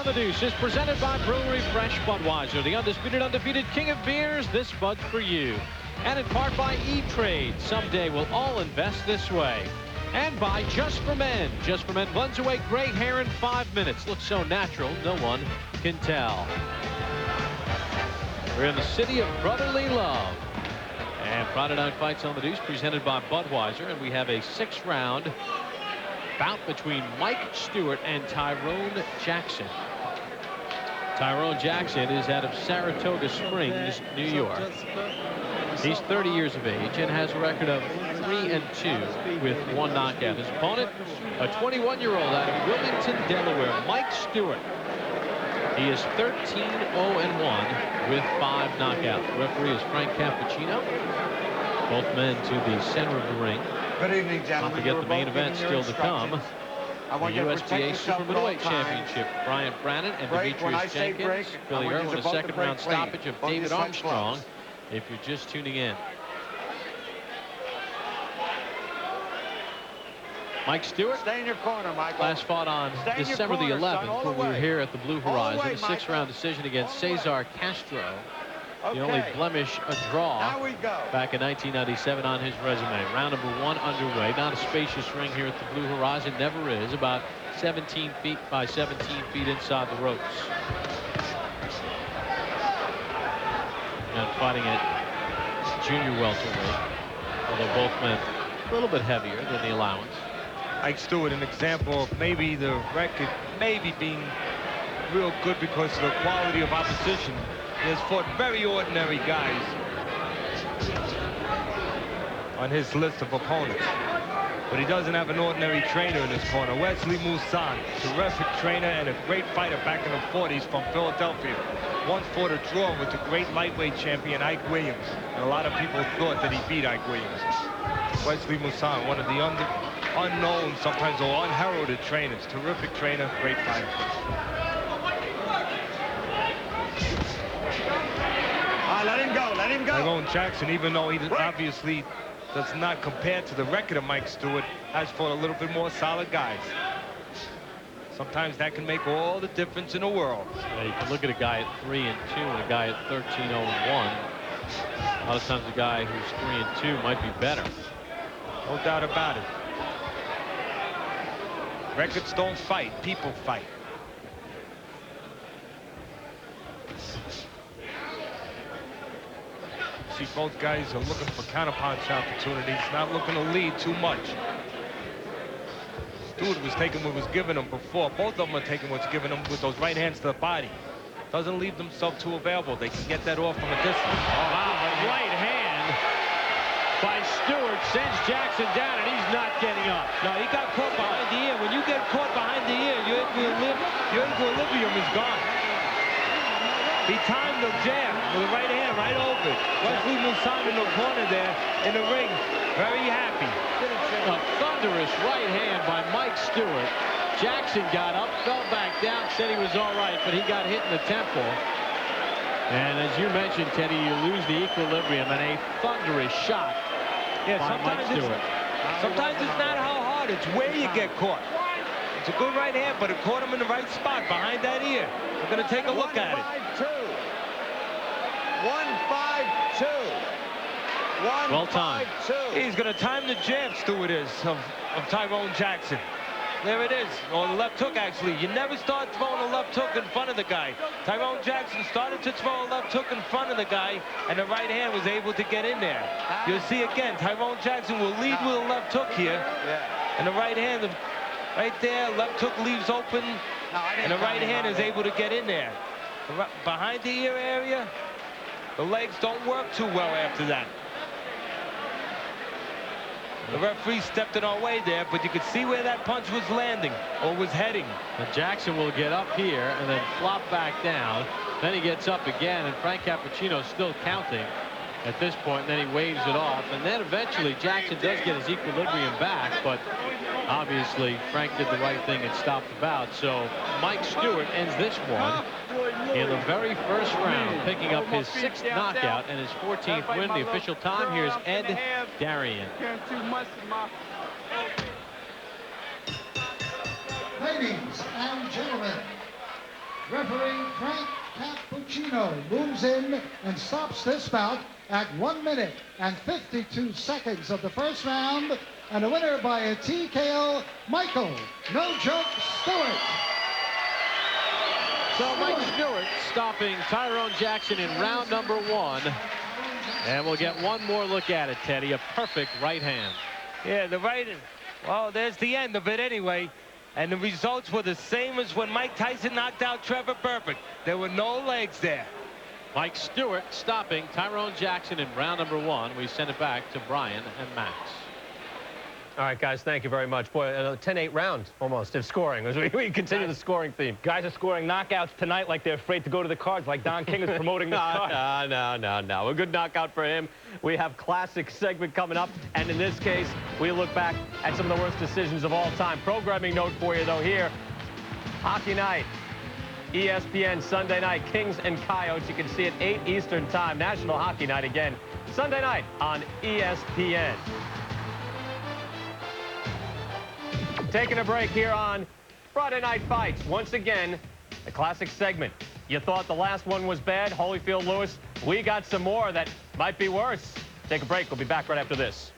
on the Deuce is presented by Brewery Fresh Budweiser, the undisputed king of beers. This Bud's for you. And in part by E-Trade. Someday we'll all invest this way. And by Just for Men. Just for Men blends away gray hair in 5 minutes. Looks so natural, no one can tell. We're in the city of brotherly love. And Friday Night Fights on the Deuce presented by Budweiser. And we have a 6th-round bout between Mike Stewart and Tyrone Jackson. Tyrone Jackson is out of Saratoga Springs, New York. He's 30 years of age and has a record of 3-2 with 1 knockout. His opponent, a 21-year-old out of Wilmington, Delaware, Mike Stewart. He is 13-0-1 with 5 knockouts. The referee is Frank Cappuccino. Both men to the center of the ring. Good evening, gentlemen. Don't forget the main event still to come. The USBA Super Middleweight Championship. Bryant Brannon and Demetrius Jenkins. Billy Irwin, a 2nd-round stoppage of David Armstrong. If you're just tuning in. Mike Stewart Stay in your corner, Michael. last fought on December the 11th when we were here at the Blue Horizon. A 6th-round decision against Cesar Castro. The only blemish, a draw back in 1997 on his resume. Round number 1 underway. Not a spacious ring here at the Blue Horizon. Never is. About 17 feet by 17 feet inside the ropes. And fighting at junior welterweight. Although both men a little bit heavier than the allowance. Mike Stewart, an example of maybe the record maybe being real good because of the quality of opposition. He has fought very ordinary guys on his list of opponents. But he doesn't have an ordinary trainer in his corner. Wesley Moussan, terrific trainer and a great fighter back in the 40s from Philadelphia. Once fought a draw with the great lightweight champion Ike Williams. And a lot of people thought that he beat Ike Williams. Wesley Moussan, one of the unknown, sometimes unheralded trainers. Terrific trainer, great fighter. Let him go. Let him go. Tyrone Jackson, even though he obviously does not compare to the record of Mike Stewart, has fought a little bit more solid guys. Sometimes that can make all the difference in the world. Yeah, you can look at a guy at 3-2 and a guy at 13-0-1. A lot of times a guy who's 3-2 might be better. No doubt about it. Records don't fight, people fight. See, both guys are looking for counterpunch opportunities, not looking to lead too much. Stewart was taking what was given him before. Both of them are taking what's given them with those right hands to the body. Doesn't leave themselves too available. They can get that off from a distance. Oh, wow, a right hand by Stewart sends Jackson down, and he's not getting up. No, he got caught behind the ear. When you get caught behind the ear, your equilibrium is gone. He timed the jab with the right hand right over it. Wesley Moussan in the corner there in the ring, very happy. A thunderous right hand by Mike Stewart. Jackson got up, fell back down, said he was all right, but he got hit in the temple. And as you mentioned, Teddy, you lose the equilibrium, and a thunderous shot by Mike Stewart. Sometimes it's not how hard, it's where you get caught. It's a good right hand, but it caught him in the right spot behind that ear. We're going to take a look at it. 1-5-2. 1-5-2. Well timed. He's going to time the jab, Stewart is, of Tyrone Jackson. There it is, or the left hook, actually. You never start throwing a left hook in front of the guy. Tyrone Jackson started to throw a left hook in front of the guy, and the right hand was able to get in there. You'll see again, Tyrone Jackson will lead with a left hook here, and the right hand, right there, left hook leaves open, and the right hand is able to get in there. Behind the ear area, the legs don't work too well after that. The referee stepped in our way there, but you could see where that punch was landing or was heading. And Jackson will get up here and then flop back down. Then he gets up again, and Frank Cappuccino still counting at this point, and then he waves it off. And then eventually Jackson does get his equilibrium back, but obviously Frank did the right thing and stopped the bout. So Mike Stewart ends this one in the very first round, picking up his 6th knockout and his 14th win. The official time here is Ed Darian. Ladies and gentlemen, Referee Frank Cappuccino moves in and stops this bout at 1 minute and 52 seconds of the first round, and a winner by a TKO, Michael "No Joke" Stewart. So Mike Stewart stopping Tyrone Jackson in round number 1. And we'll get one more look at it, Teddy. A perfect right hand. Yeah, the right hand. Well, there's the end of it anyway. And the results were the same as when Mike Tyson knocked out Trevor Burbick. There were no legs there. Mike Stewart stopping Tyrone Jackson in round number 1. We send it back to Brian and Max. All right, guys, thank you very much. Boy, 10-8 round almost of scoring as we continue the scoring theme. Guys are scoring knockouts tonight like they're afraid to go to the cards, like Don King is promoting the card. No. A good knockout for him. We have classic segment coming up, and in this case, we look back at some of the worst decisions of all time. Programming note for you, though, here. Hockey night. ESPN Sunday night, Kings and Coyotes. You can see it 8 Eastern time. National Hockey Night again, Sunday night on ESPN. Taking a break here on Friday Night Fights. Once again, the classic segment. You thought the last one was bad, Holyfield Lewis. We got some more that might be worse. Take a break. We'll be back right after this.